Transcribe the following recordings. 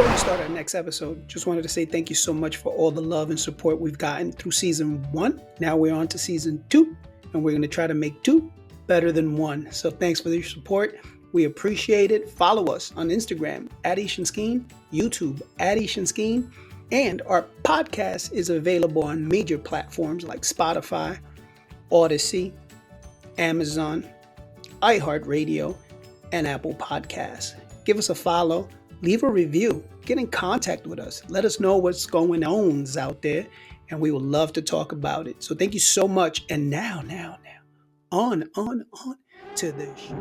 Before we start our next episode, just wanted to say thank you so much for all the love and support we've gotten through season 1. Now we're on to season 2, and we're going to try to make 2 better than 1. So thanks for your support. We appreciate it. Follow us on Instagram at Skeen, YouTube at Skeen, and our podcast is available on major platforms like Spotify, Odyssey, Amazon, iHeartRadio, and Apple Podcasts. Give us a follow, leave a review, get in contact with us. Let us know what's going on out there, and we would love to talk about it. So thank you so much. And now, on to the show.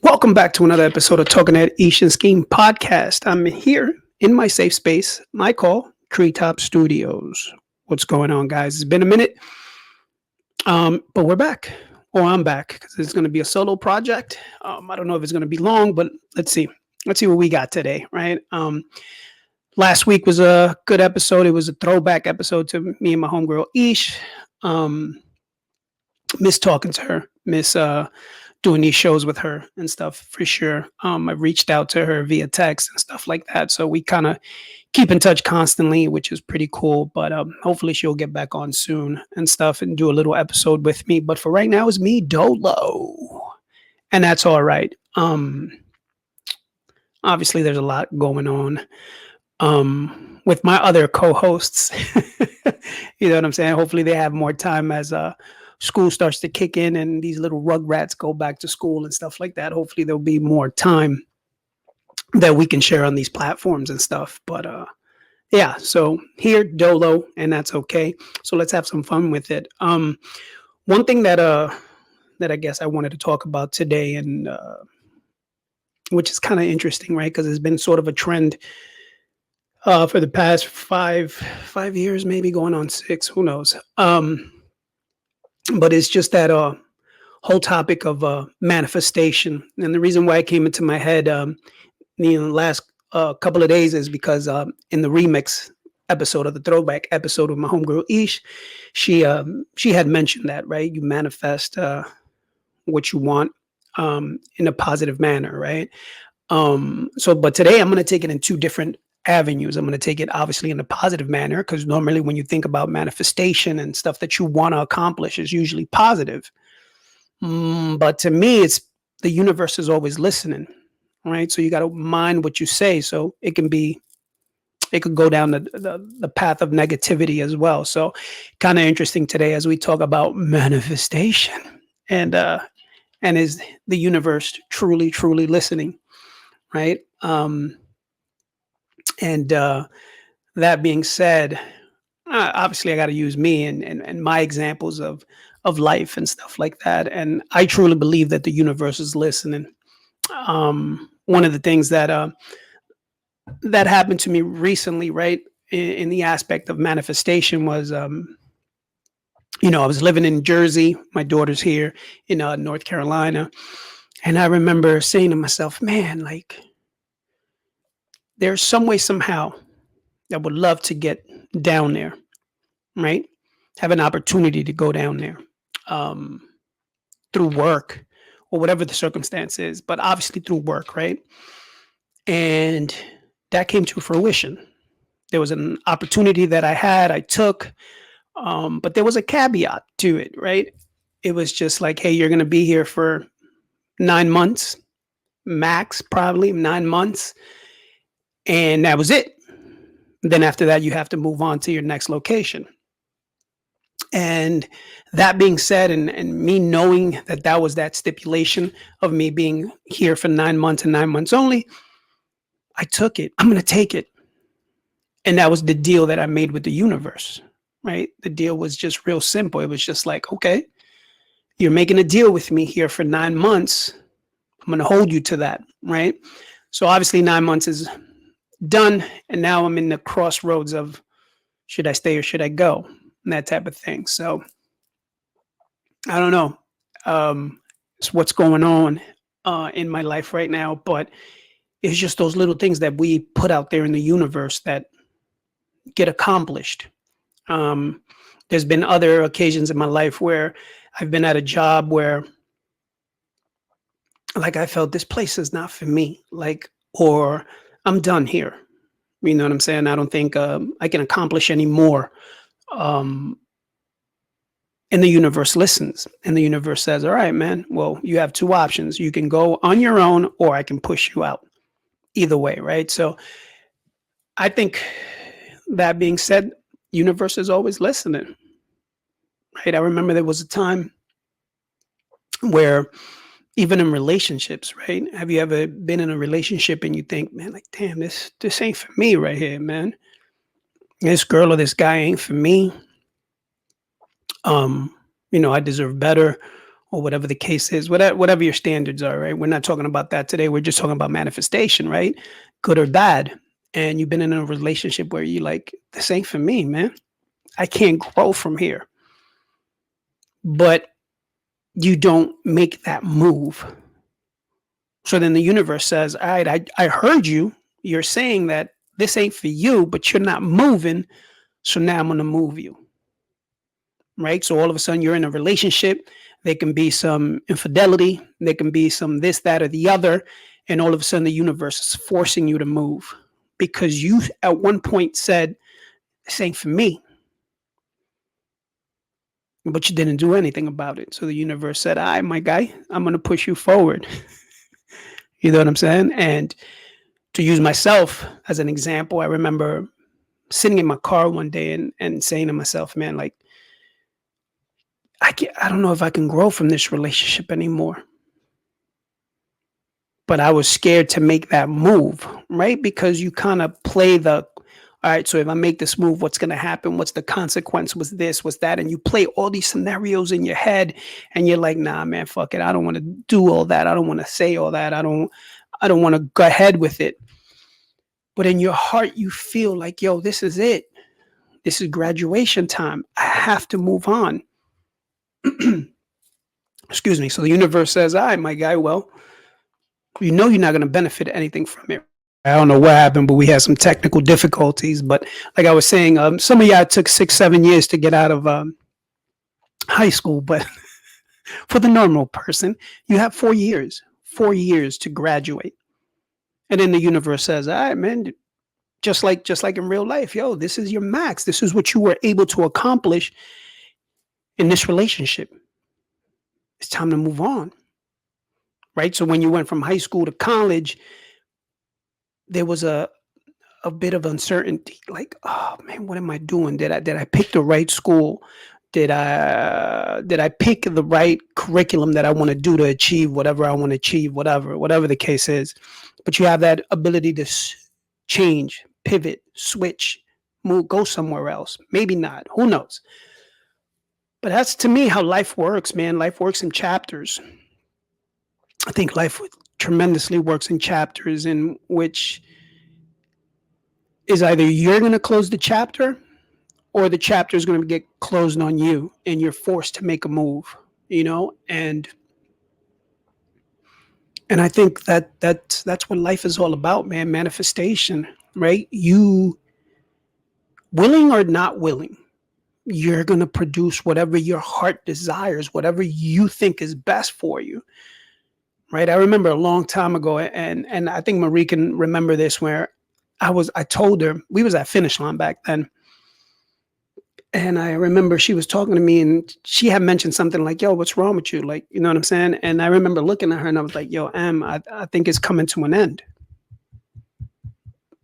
Welcome back to another episode of Talking at Skeen podcast. I'm here in my safe space, my call, Treetop Studios. What's going on, guys? It's been a minute, but we're back. Or I'm back because it's going to be a solo project. I don't know if it's going to be long, but let's see. Let's see what we got today, right? Last week was a good episode. It was a throwback episode to me and my homegirl Ish. Miss talking to her, miss doing these shows with her and stuff for sure. I reached out to her via text and stuff like that. So we kind of keep in touch constantly, which is pretty cool. But hopefully she'll get back on soon and stuff and do a little episode with me. But for right now, it's me dolo. And that's all right. Obviously, there's a lot going on with my other co-hosts. You know what I'm saying? Hopefully they have more time as school starts to kick in and these little rugrats go back to school and stuff like that. Hopefully there'll be more time that we can share on these platforms and stuff. But yeah, so here dolo, and that's okay. So let's have some fun with it. One thing that I guess I wanted to talk about today, and which is kind of interesting, right? Because it's been sort of a trend for the past five years, maybe going on 6, who knows? But it's just that whole topic of manifestation. And the reason why it came into my head the last couple of days is because in the remix episode of the throwback episode with my homegirl Ish, she had mentioned that, right? You manifest what you want in a positive manner, right? But today I'm going to take it in 2 different avenues. I'm going to take it obviously in a positive manner, because normally when you think about manifestation and stuff that you want to accomplish is usually positive. But to me, it's the universe is always listening, right? So you got to mind what you say. So it could go down the path of negativity as well. So kind of interesting today as we talk about manifestation and is the universe truly listening, right? And that being said, obviously I got to use me and my examples of life and stuff like that. And I truly believe that the universe is listening. One of the things that happened to me recently, right, in the aspect of manifestation was, I was living in Jersey. My daughter's here in North Carolina. And I remember saying to myself, man, like, there's some way, somehow, I would love to get down there, right? Have an opportunity to go down there through work or whatever the circumstance is, but obviously through work, right? And that came to fruition. There was an opportunity that I took, but there was a caveat to it, right? It was just like, hey, you're going to be here for 9 months, max, probably 9 months. And that was it. Then after that, you have to move on to your next location. And that being said, and me knowing that was that stipulation of me being here for 9 months and 9 months only, I took it. I'm going to take it. And that was the deal that I made with the universe, right? The deal was just real simple. It was just like, okay, you're making a deal with me here for 9 months. I'm going to hold you to that, right? So obviously 9 months is done, and now I'm in the crossroads of should I stay or should I go, and that type of thing. So I don't know it's what's going on in my life right now, but it's just those little things that we put out there in the universe that get accomplished. There's been other occasions in my life where I've been at a job where like I felt this place is not for me, like, or I'm done here. You know what I'm saying? I don't think I can accomplish any more. Um, and the universe listens, and the universe says, "All right, man. Well, you have two options. You can go on your own, or I can push you out. Either way, right?" So I think that being said, universe is always listening, right? I remember there was a time where even in relationships, right? Have you ever been in a relationship and you think, man, like, damn, this ain't for me right here, man. This girl or this guy ain't for me. Um, I deserve better, or whatever the case is, whatever your standards are, right? We're not talking about that today. We're just talking about manifestation, right? Good or bad. And you've been in a relationship where you like, this ain't for me, man. I can't grow from here. But you don't make that move. So then the universe says, all right, I heard you. You're saying that this ain't for you, but you're not moving. So now I'm going to move you. Right. So all of a sudden you're in a relationship. There can be some infidelity. There can be some this, that, or the other. And all of a sudden the universe is forcing you to move because you at one point said, this ain't for me. But you didn't do anything about it. So the universe said, all right, my guy, I'm going to push you forward. You know what I'm saying? And to use myself as an example, I remember sitting in my car one day and saying to myself, man, like, I don't know if I can grow from this relationship anymore. But I was scared to make that move, right? Because you kind of play all right, so if I make this move, what's going to happen? What's the consequence? Was this? Was that? And you play all these scenarios in your head, and you're like, nah, man, fuck it. I don't want to do all that. I don't want to say all that. I don't want to go ahead with it. But in your heart, you feel like, yo, this is it. This is graduation time. I have to move on. Excuse me. So the universe says, all right, my guy, well, you're not going to benefit anything from it. I don't know what happened, but we had some technical difficulties. But like I was saying, some of y'all took 6, 7 years to get out of high school. But for the normal person, you have 4 years, 4 years to graduate. And then the universe says, all right, man, just like in real life, yo, this is your max. This is what you were able to accomplish in this relationship. It's time to move on. Right. So when you went from high school to college, there was a bit of uncertainty, like, oh man, what am I doing? Did I pick the right school? Did I pick the right curriculum that I want to do to achieve whatever I want to achieve, whatever the case is? But you have that ability to change, pivot, switch, move, go somewhere else. Maybe not. Who knows? But that's to me how life works, man. Life works in chapters. I think life tremendously works in chapters in which is either you're going to close the chapter or the chapter is going to get closed on you and you're forced to make a move, and I think that's what life is all about, man. Manifestation, right? You, willing or not willing, you're going to produce whatever your heart desires, whatever you think is best for you, right? I remember a long time ago, and I think Marie can remember this, where I told her, we was at Finish Line back then. And I remember she was talking to me and she had mentioned something like, yo, what's wrong with you? Like, you know what I'm saying? And I remember looking at her and I was like, yo, I think it's coming to an end.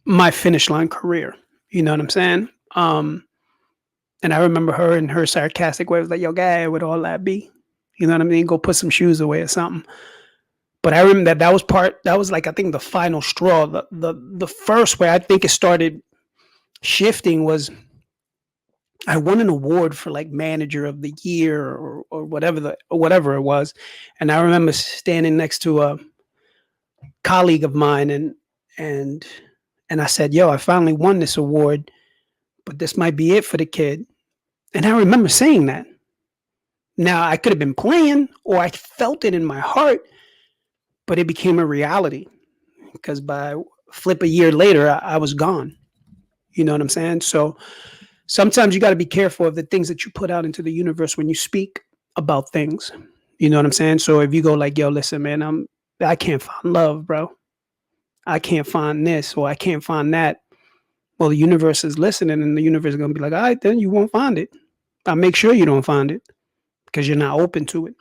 My Finish Line career. You know what I'm saying? And I remember her in her sarcastic way was like, yo, guy, would all that be? You know what I mean? Go put some shoes away or something. But I remember that was like, I think the final straw. The first way I think it started shifting was I won an award for like manager of the year or whatever it was. And I remember standing next to a colleague of mine and and I said, yo, I finally won this award, but this might be it for the kid. And I remember saying that. Now I could have been playing or I felt it in my heart, but it became a reality because by flip a year later, I was gone. You know what I'm saying? So sometimes you got to be careful of the things that you put out into the universe when you speak about things. You know what I'm saying? So if you go like, yo, listen, man, I can't find love, bro. I can't find this or I can't find that. Well, the universe is listening and the universe is going to be like, all right, then you won't find it. I'll make sure you don't find it because you're not open to it.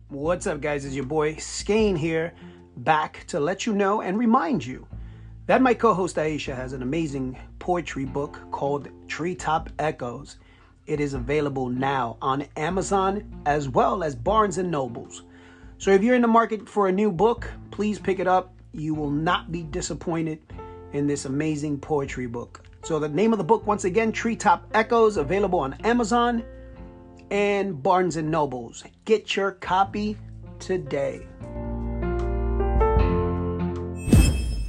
What's up, guys? It's your boy Skeen here, back to let you know and remind you that my co host Aisha has an amazing poetry book called Treetop Echoes. It is available now on Amazon as well as Barnes and Nobles. So if you're in the market for a new book, please pick it up. You will not be disappointed in this amazing poetry book. So the name of the book, once again, Treetop Echoes, available on Amazon and Barnes and Nobles. Get your copy today.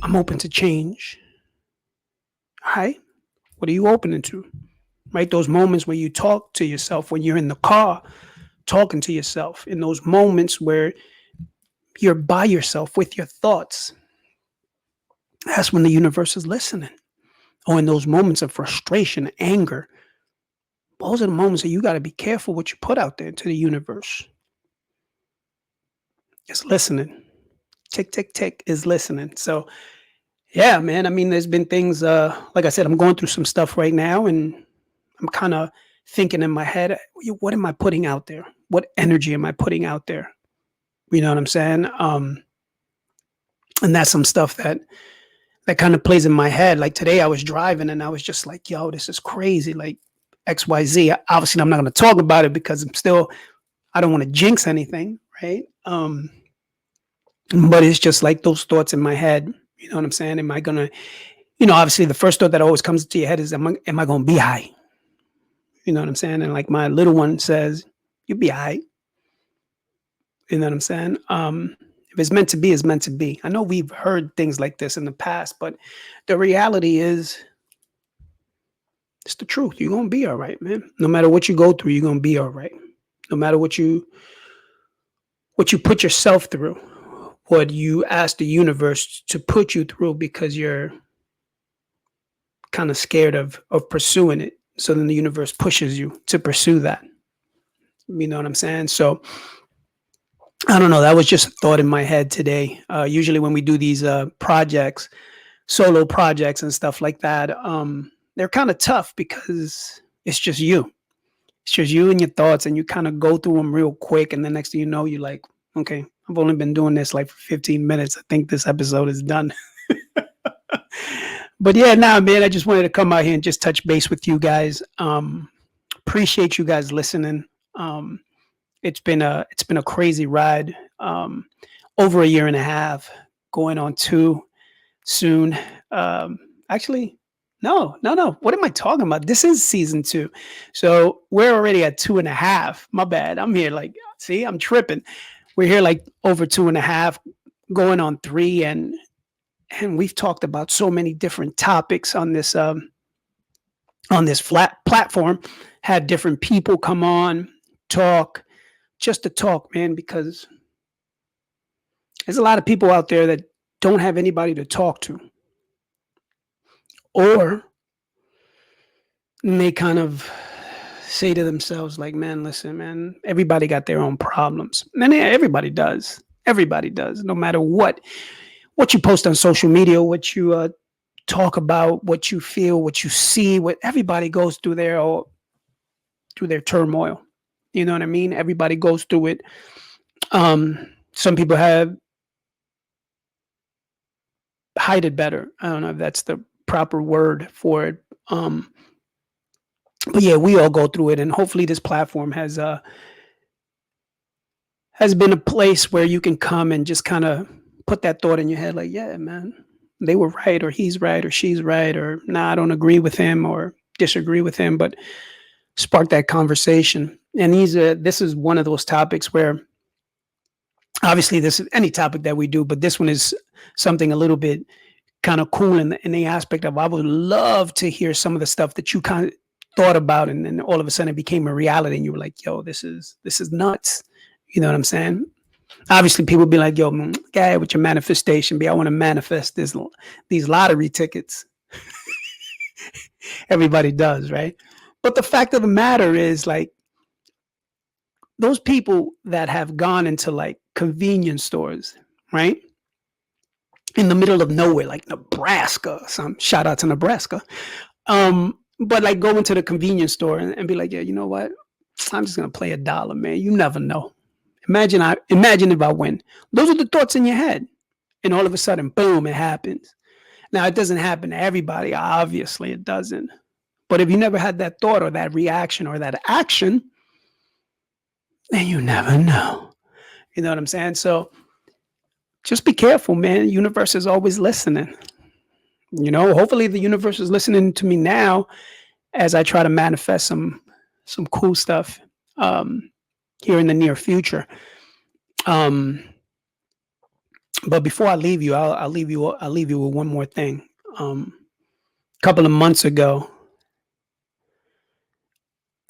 I'm open to change. All right? What are you opening to? Right? Those moments where you talk to yourself, when you're in the car talking to yourself, in those moments where you're by yourself with your thoughts. That's when the universe is listening. Or in those moments of frustration, anger, those are the moments that you got to be careful what you put out there to the universe. It's listening. Tick, tick, tick is listening. So, yeah, man. I mean, there's been things, like I said, I'm going through some stuff right now and I'm kind of thinking in my head, what am I putting out there? What energy am I putting out there? You know what I'm saying? And that's some stuff that kind of plays in my head. Like today, I was driving and I was just like, yo, this is crazy. Like XYZ. Obviously, I'm not going to talk about it because I don't want to jinx anything. Right. But it's just like those thoughts in my head. You know what I'm saying? Am I going to, obviously the first thought that always comes to your head is, am I going to be high? You know what I'm saying? And like my little one says, you'll be high. You know what I'm saying? If it's meant to be, it's meant to be. I know we've heard things like this in the past, but the reality is it's the truth. You're gonna be all right, man. No matter what you go through, you're gonna be all right. No matter what you put yourself through, what you ask the universe to put you through because you're kind of scared of pursuing it. So then the universe pushes you to pursue that. You know what I'm saying? So I don't know. That was just a thought in my head today. Usually when we do these projects, solo projects and stuff like that, they're kind of tough because it's just you. It's just you and your thoughts, and you kind of go through them real quick. And the next thing you know, you're like, okay, I've only been doing this like for 15 minutes. I think this episode is done. But yeah, nah, man, I just wanted to come out here and just touch base with you guys. Appreciate you guys listening. It's been a crazy ride. Over a year and a half, going on 2 soon. Actually, no, no, no. What am I talking about? This is season 2. So we're already at 2.5. My bad. I'm here like, see, I'm tripping. We're here like over 2.5, going on 3, and we've talked about so many different topics on this flat platform. Had different people come on, talk, just to talk, man, because there's a lot of people out there that don't have anybody to talk to, or they kind of say to themselves, like, man, listen, man, everybody got their own problems. And yeah, everybody does. Everybody does, no matter what you post on social media, what you talk about, what you feel, what you see, what everybody goes through their turmoil. You know what I mean? Everybody goes through it. Some people have hide it better. I don't know if that's the proper word for it. But yeah, we all go through it, and hopefully, this platform has been a place where you can come and just kind of put that thought in your head, like, yeah, man, they were right, or he's right, or she's right, or nah, I don't agree with him, or disagree with him, but spark that conversation. And this is one of those topics where obviously this is any topic that we do, but this one is something a little bit kind of cool in the aspect of I would love to hear some of the stuff that you kind of thought about, and then all of a sudden it became a reality, and you were like, yo, this is nuts. You know what I'm saying? Obviously, people be like, yo, guy, with your manifestation, I want to manifest these lottery tickets. Everybody does, right? But the fact of the matter is, like, those people that have gone into like convenience stores, right? In the middle of nowhere, like Nebraska, some shout out to Nebraska. But like go into the convenience store and be like, yeah, you know what? I'm just gonna play a dollar, man. You never know. Imagine if I win. Those are the thoughts in your head. And all of a sudden, boom, it happens. Now it doesn't happen to everybody, obviously it doesn't. But if you never had that thought or that reaction or that action, then you never know. You know what I'm saying? So just be careful, man. Universe is always listening. Hopefully the universe is listening to me now as I try to manifest some cool stuff um, here in the near future. Um, but before I leave you, I'll leave you with one more thing. A couple of months ago,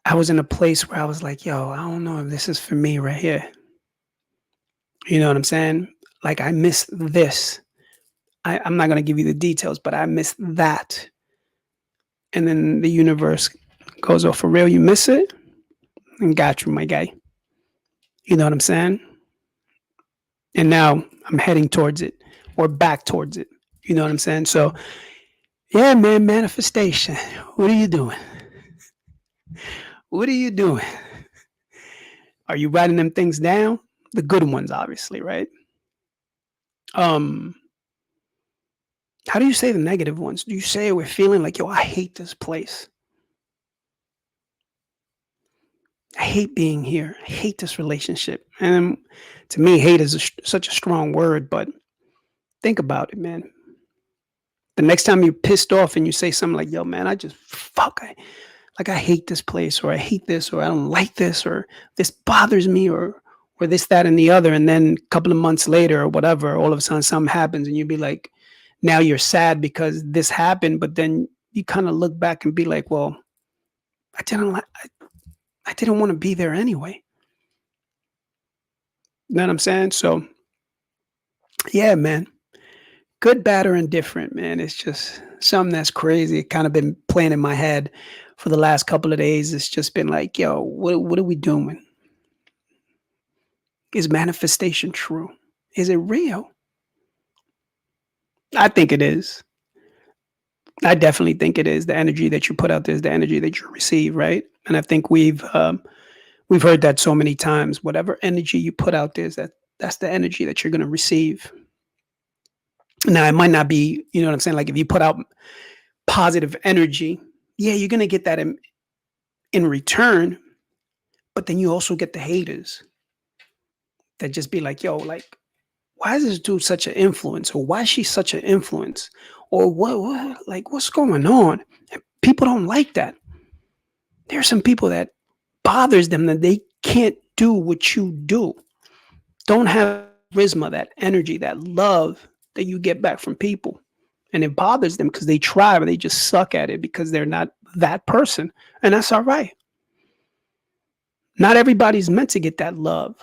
I was in a place where I was like, "Yo, I don't know if this is for me right here." You know what I'm saying? Like I missed this. I'm not gonna give you the details, but I missed that. And then the universe goes, "Oh, for real, you miss it?" And got you, my guy. You know what I'm saying? And now I'm heading towards it or back towards it. You know what I'm saying? So, yeah, man, manifestation. What are you doing? What are you doing? Are you writing them things down? The good ones, obviously, right? Um, how do you say the negative ones? Do you say it with feeling like, yo, I hate this place. I hate being here. I hate this relationship. And to me, hate is such a strong word, but think about it, man. The next time you're pissed off and you say something like, yo, man, I just fuck, like I hate this place, or I hate this, or I don't like this, or this bothers me, or this, that, and the other. And then a couple of months later or whatever, all of a sudden something happens and you'd be like, now you're sad because this happened, but then you kind of look back and be like, well, I didn't like I didn't want to be there anyway. You know what I'm saying? So yeah, man. Good, bad, or indifferent, man. It's just something that's crazy. It kind of been playing in my head for the last couple of days. It's just been like, yo, what are we doing? Is manifestation true? Is it real? I think it is. I definitely think it is. The energy that you put out there is the energy that you receive, right? And I think we've heard that so many times. Whatever energy you put out there is that's the energy that you're going to receive. Now it might not be, you know what I'm saying? Like if you put out positive energy, yeah, you're going to get that in return. But then you also get the haters that just be like, yo, like, why is this dude such an influence? Or why is she such an influence? Or like, what's going on? And people don't like that. There are some people that bothers them that they can't do what you do. Don't have charisma, that energy, that love that you get back from people. And it bothers them because they try, but they just suck at it because they're not that person. And that's all right. Not everybody's meant to get that love.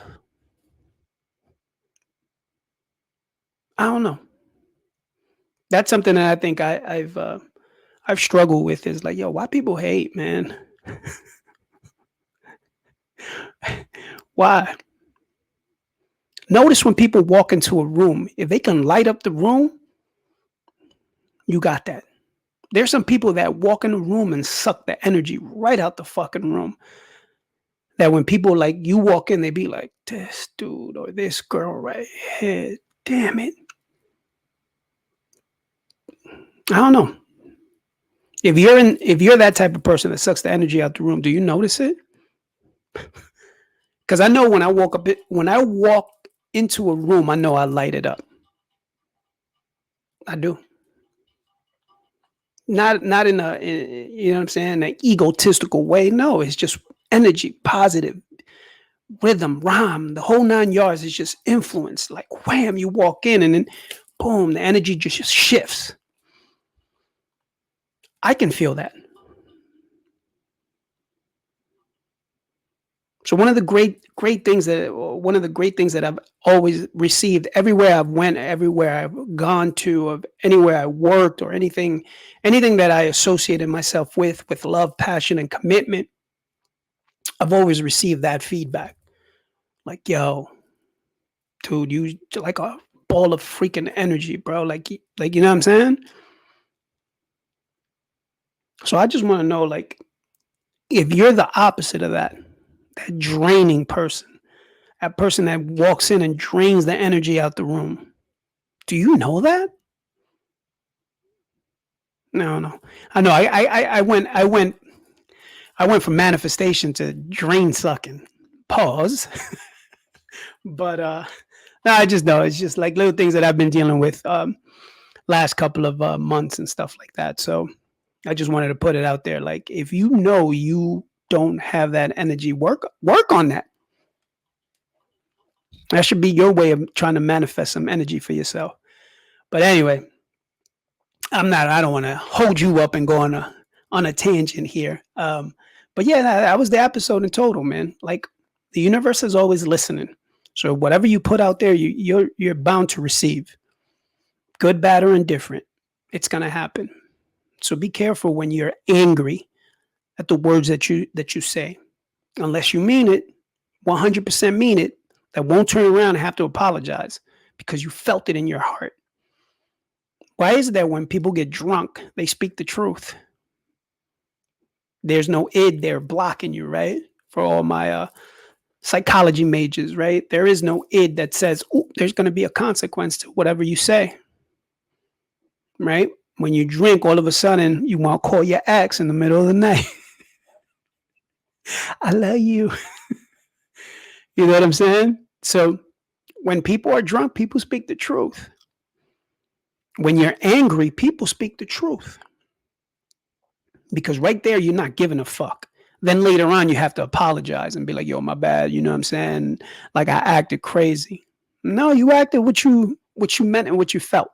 I don't know. That's something that I think I've struggled with is like, yo, why people hate, man? Why? Notice when people walk into a room, if they can light up the room, you got that. There's some people that walk in the room and suck the energy right out the fucking room. That when people like you walk in, they be like, this dude or this girl right here, damn it. I don't know. If you're that type of person that sucks the energy out the room, do you notice it? Because I know when I walk into a room, I know I light it up. I do. Not you know what I'm saying, an egotistical way. No, it's just energy, positive rhythm, rhyme, the whole 9 yards is just influence. Like wham, you walk in and then boom, the energy just shifts. I can feel that. So one of the great things that I've always received everywhere I've went, everywhere I've gone to, of anywhere I worked or anything that I associated myself with love, passion, and commitment, I've always received that feedback. Like, yo, dude, you like a ball of freaking energy, bro. Like, you know what I'm saying? So I just want to know, like, if you're the opposite of that draining person, that person that walks in and drains the energy out the room, do you know that? No, no. I know. I went from manifestation to drain sucking. Pause. But no, I just know it's just like little things that I've been dealing with last couple of months and stuff like that. So I just wanted to put it out there. Like, if you know you don't have that energy, work on that. That should be your way of trying to manifest some energy for yourself. But anyway, I don't want to hold you up and go on a tangent here. But yeah, that was the episode in total, man. Like, the universe is always listening. So whatever you put out there, you're bound to receive, good, bad, or indifferent. It's gonna happen. So be careful when you're angry at the words that you say, unless you mean it, 100% mean it. That won't turn around and have to apologize because you felt it in your heart. Why is it that when people get drunk, they speak the truth? There's no id there blocking you, right? For all my psychology majors, right? There is no id that says, oh, there's going to be a consequence to whatever you say, right? When you drink, all of a sudden, you want to call your ex in the middle of the night. I love you. You know what I'm saying? So when people are drunk, people speak the truth. When you're angry, people speak the truth. Because right there, you're not giving a fuck. Then later on, you have to apologize and be like, yo, my bad. You know what I'm saying? Like, I acted crazy. No, you acted what you meant and what you felt.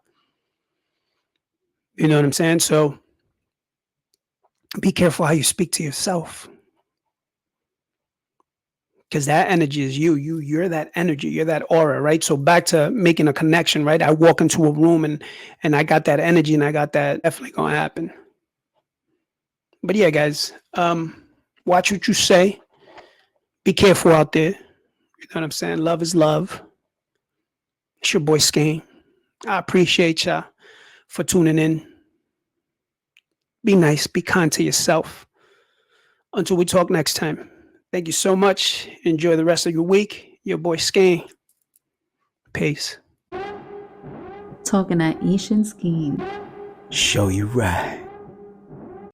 You know what I'm saying? So be careful how you speak to yourself. Because that energy is you're that energy, you're that aura, right? So back to making a connection, right? I walk into a room and I got that energy and I got that, definitely gonna happen. But yeah, guys, watch what you say. Be careful out there. You know what I'm saying? Love is love. It's your boy Skeen. I appreciate y'all for tuning in. Be nice, be kind to yourself. Until we talk next time. Thank you so much. Enjoy the rest of your week. Your boy Skeen. Peace. Talking at Ish and Skeen. Show you right.